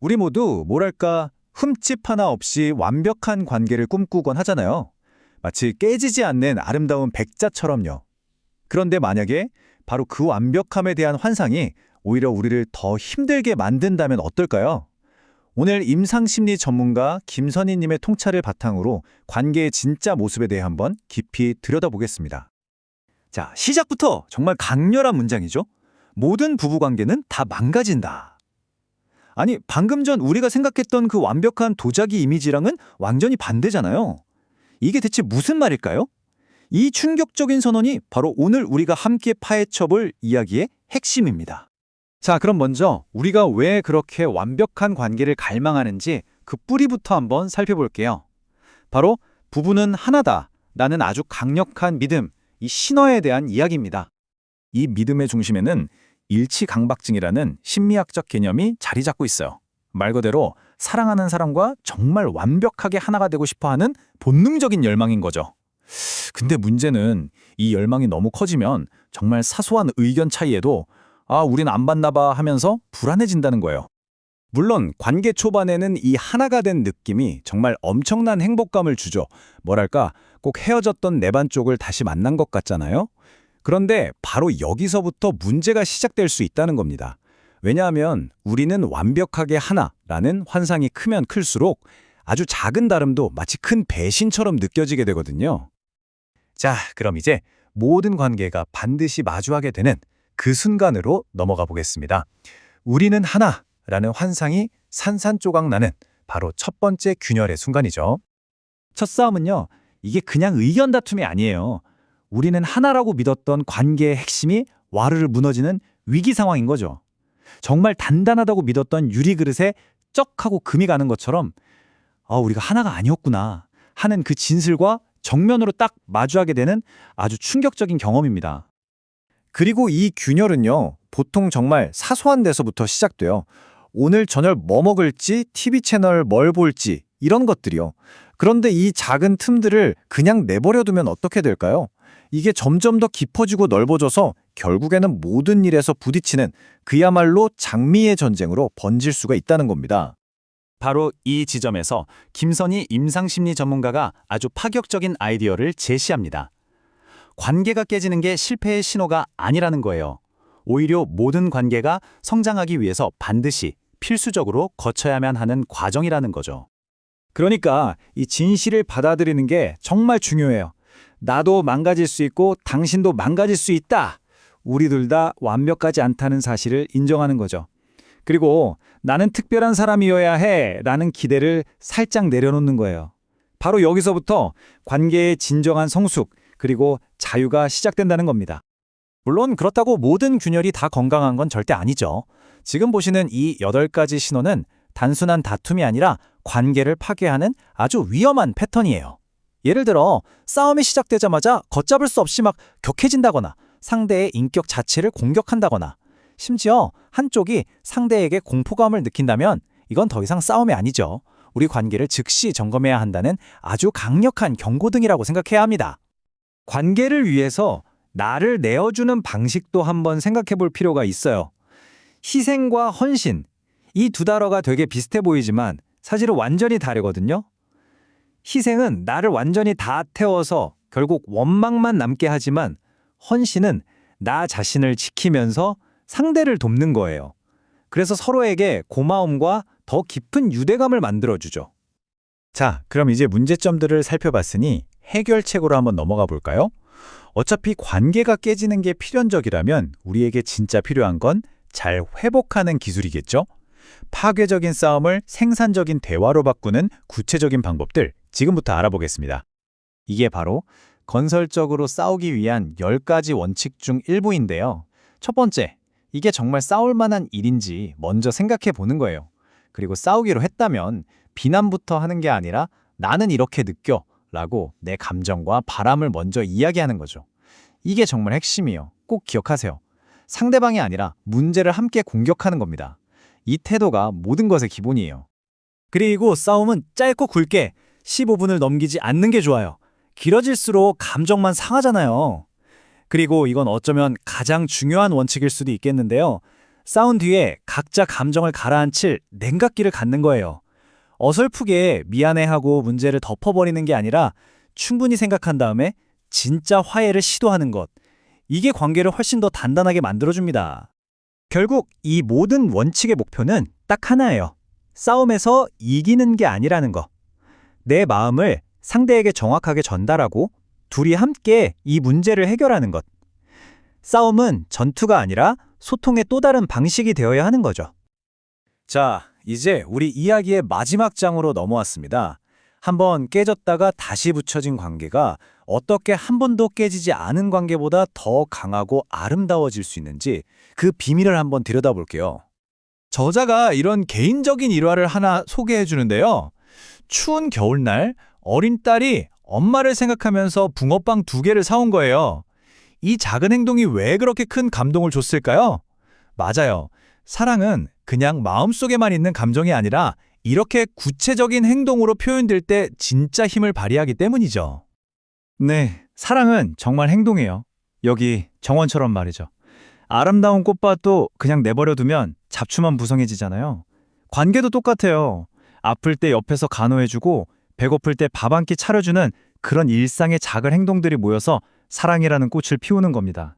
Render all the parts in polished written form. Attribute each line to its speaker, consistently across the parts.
Speaker 1: 우리 모두 뭐랄까 흠집 하나 없이 완벽한 관계를 꿈꾸곤 하잖아요. 마치 깨지지 않는 아름다운 백자처럼요. 그런데 만약에 바로 그 완벽함에 대한 환상이 오히려 우리를 더 힘들게 만든다면 어떨까요? 오늘 임상심리 전문가 김선희님의 통찰을 바탕으로 관계의 진짜 모습에 대해 한번 깊이 들여다보겠습니다. 자, 시작부터 정말 강렬한 문장이죠. 모든 부부관계는 다 망가진다. 아니, 방금 전 우리가 생각했던 그 완벽한 도자기 이미지랑은 완전히 반대잖아요. 이게 대체 무슨 말일까요? 이 충격적인 선언이 바로 오늘 우리가 함께 파헤쳐볼 이야기의 핵심입니다. 자, 그럼 먼저 우리가 왜 그렇게 완벽한 관계를 갈망하는지 그 뿌리부터 한번 살펴볼게요. 바로 부부는 하나다 라는 아주 강력한 믿음, 이 신화에 대한 이야기입니다. 이 믿음의 중심에는 일치강박증이라는 심리학적 개념이 자리 잡고 있어요. 말 그대로 사랑하는 사람과 정말 완벽하게 하나가 되고 싶어하는 본능적인 열망인 거죠. 근데 문제는 이 열망이 너무 커지면 정말 사소한 의견 차이에도 우린 안 받나 봐 하면서 불안해진다는 거예요. 물론 관계 초반에는 이 하나가 된 느낌이 정말 엄청난 행복감을 주죠. 뭐랄까 꼭 헤어졌던 내 반쪽을 다시 만난 것 같잖아요. 그런데 바로 여기서부터 문제가 시작될 수 있다는 겁니다. 왜냐하면 우리는 완벽하게 하나라는 환상이 크면 클수록 아주 작은 다름도 마치 큰 배신처럼 느껴지게 되거든요. 자, 그럼 이제 모든 관계가 반드시 마주하게 되는 그 순간으로 넘어가 보겠습니다. 우리는 하나라는 환상이 산산조각 나는 바로 첫 번째 균열의 순간이죠. 첫 싸움은요, 이게 그냥 의견 다툼이 아니에요. 우리는 하나라고 믿었던 관계의 핵심이 와르르 무너지는 위기 상황인 거죠. 정말 단단하다고 믿었던 유리그릇에 쩍하고 금이 가는 것처럼 우리가 하나가 아니었구나 하는 그 진실과 정면으로 딱 마주하게 되는 아주 충격적인 경험입니다. 그리고 이 균열은요, 보통 정말 사소한 데서부터 시작돼요. 오늘 저녁 뭐 먹을지, TV 채널 뭘 볼지 이런 것들이요. 그런데 이 작은 틈들을 그냥 내버려두면 어떻게 될까요? 이게 점점 더 깊어지고 넓어져서 결국에는 모든 일에서 부딪히는 그야말로 장미의 전쟁으로 번질 수가 있다는 겁니다. 바로 이 지점에서 김선희 임상심리 전문가가 아주 파격적인 아이디어를 제시합니다. 관계가 깨지는 게 실패의 신호가 아니라는 거예요. 오히려 모든 관계가 성장하기 위해서 반드시 필수적으로 거쳐야만 하는 과정이라는 거죠. 그러니까 이 진실을 받아들이는 게 정말 중요해요. 나도 망가질 수 있고 당신도 망가질 수 있다. 우리 둘 다 완벽하지 않다는 사실을 인정하는 거죠. 그리고 나는 특별한 사람이어야 해 라는 기대를 살짝 내려놓는 거예요. 바로 여기서부터 관계의 진정한 성숙 그리고 자유가 시작된다는 겁니다. 물론 그렇다고 모든 균열이 다 건강한 건 절대 아니죠. 지금 보시는 이 8가지 신호는 단순한 다툼이 아니라 관계를 파괴하는 아주 위험한 패턴이에요. 예를 들어 싸움이 시작되자마자 걷잡을 수 없이 막 격해진다거나 상대의 인격 자체를 공격한다거나 심지어 한쪽이 상대에게 공포감을 느낀다면 이건 더 이상 싸움이 아니죠. 우리 관계를 즉시 점검해야 한다는 아주 강력한 경고등이라고 생각해야 합니다. 관계를 위해서 나를 내어주는 방식도 한번 생각해 볼 필요가 있어요. 희생과 헌신, 이 두 단어가 되게 비슷해 보이지만 사실은 완전히 다르거든요. 희생은 나를 완전히 다 태워서 결국 원망만 남게 하지만 헌신은 나 자신을 지키면서 상대를 돕는 거예요. 그래서 서로에게 고마움과 더 깊은 유대감을 만들어주죠. 자, 그럼 이제 문제점들을 살펴봤으니 해결책으로 한번 넘어가 볼까요? 어차피 관계가 깨지는 게 필연적이라면 우리에게 진짜 필요한 건 잘 회복하는 기술이겠죠? 파괴적인 싸움을 생산적인 대화로 바꾸는 구체적인 방법들 지금부터 알아보겠습니다. 이게 바로 건설적으로 싸우기 위한 10가지 원칙 중 일부인데요. 첫 번째, 이게 정말 싸울 만한 일인지 먼저 생각해 보는 거예요. 그리고 싸우기로 했다면 비난부터 하는 게 아니라 나는 이렇게 느껴 라고 내 감정과 바람을 먼저 이야기하는 거죠. 이게 정말 핵심이에요. 꼭 기억하세요. 상대방이 아니라 문제를 함께 공격하는 겁니다. 이 태도가 모든 것의 기본이에요. 그리고 싸움은 짧고 굵게 15분을 넘기지 않는 게 좋아요. 길어질수록 감정만 상하잖아요. 그리고 이건 어쩌면 가장 중요한 원칙일 수도 있겠는데요.
Speaker 2: 싸운 뒤에 각자 감정을 가라앉힐 냉각기를 갖는 거예요. 어설프게 미안해하고 문제를 덮어버리는 게 아니라 충분히 생각한 다음에 진짜 화해를 시도하는 것. 이게 관계를 훨씬 더 단단하게 만들어줍니다.
Speaker 1: 결국 이 모든 원칙의 목표는 딱 하나예요. 싸움에서 이기는 게 아니라는 거. 내 마음을 상대에게 정확하게 전달하고 둘이 함께 이 문제를 해결하는 것. 싸움은 전투가 아니라 소통의 또 다른 방식이 되어야 하는 거죠. 자, 이제 우리 이야기의 마지막 장으로 넘어왔습니다. 한번 깨졌다가 다시 붙여진 관계가 어떻게 한 번도 깨지지 않은 관계보다 더 강하고 아름다워질 수 있는지 그 비밀을 한번 들여다볼게요. 저자가 이런 개인적인 일화를 하나 소개해 주는데요. 추운 겨울날 어린 딸이 엄마를 생각하면서 붕어빵 2개를 사온 거예요. 이 작은 행동이 왜 그렇게 큰 감동을 줬을까요? 맞아요. 사랑은 그냥 마음속에만 있는 감정이 아니라 이렇게 구체적인 행동으로 표현될 때 진짜 힘을 발휘하기 때문이죠. 네, 사랑은 정말 행동이에요. 여기 정원처럼 말이죠. 아름다운 꽃밭도 그냥 내버려두면 잡초만 무성해지잖아요. 관계도 똑같아요. 아플 때 옆에서 간호해주고 배고플 때 밥 한 끼 차려주는 그런 일상의 작은 행동들이 모여서 사랑이라는 꽃을 피우는 겁니다.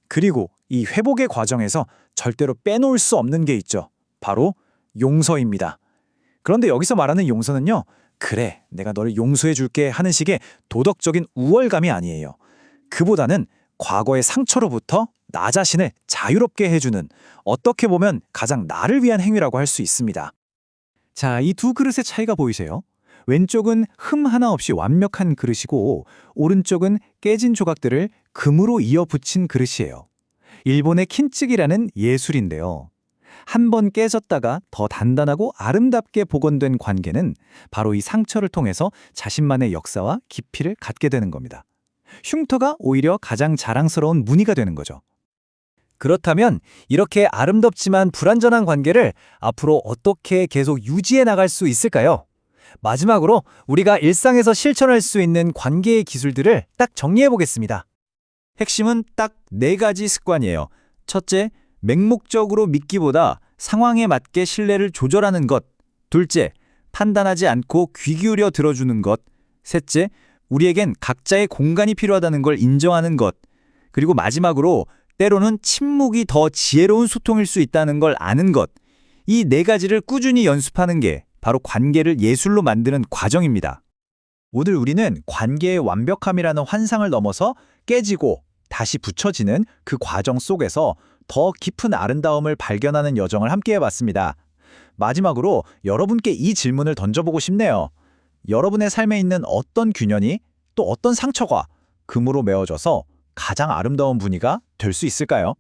Speaker 1: 그리고 이 회복의 과정에서 절대로 빼놓을 수 없는 게 있죠. 바로 용서입니다. 그런데 여기서 말하는 용서는요. 그래, 내가 너를 용서해 줄게 하는 식의 도덕적인 우월감이 아니에요. 그보다는 과거의 상처로부터 나 자신을 자유롭게 해주는 어떻게 보면 가장 나를 위한 행위라고 할 수 있습니다. 자, 이 두 그릇의 차이가 보이세요? 왼쪽은 흠 하나 없이 완벽한 그릇이고 오른쪽은 깨진 조각들을 금으로 이어 붙인 그릇이에요. 일본의 킨츠기라는 예술인데요. 한 번 깨졌다가 더 단단하고 아름답게 복원된 관계는 바로 이 상처를 통해서 자신만의 역사와 깊이를 갖게 되는 겁니다. 흉터가 오히려 가장 자랑스러운 무늬가 되는 거죠. 그렇다면 이렇게 아름답지만 불완전한 관계를 앞으로 어떻게 계속 유지해 나갈 수 있을까요? 마지막으로 우리가 일상에서 실천할 수 있는 관계의 기술들을 딱 정리해 보겠습니다. 핵심은 딱 4가지 습관이에요. 첫째, 맹목적으로 믿기보다 상황에 맞게 신뢰를 조절하는 것. 둘째, 판단하지 않고 귀 기울여 들어주는 것. 셋째, 우리에겐 각자의 공간이 필요하다는 걸 인정하는 것. 그리고 마지막으로 때로는 침묵이 더 지혜로운 소통일 수 있다는 걸 아는 것. 이 4가지를 꾸준히 연습하는 게 바로 관계를 예술로 만드는 과정입니다. 오늘 우리는 관계의 완벽함이라는 환상을 넘어서 깨지고 다시 붙여지는 그 과정 속에서 더 깊은 아름다움을 발견하는 여정을 함께 해봤습니다. 마지막으로 여러분께 이 질문을 던져보고 싶네요. 여러분의 삶에 있는 어떤 균열이 또 어떤 상처가 금으로 메워져서 가장 아름다운 분위기가 될 수 있을까요?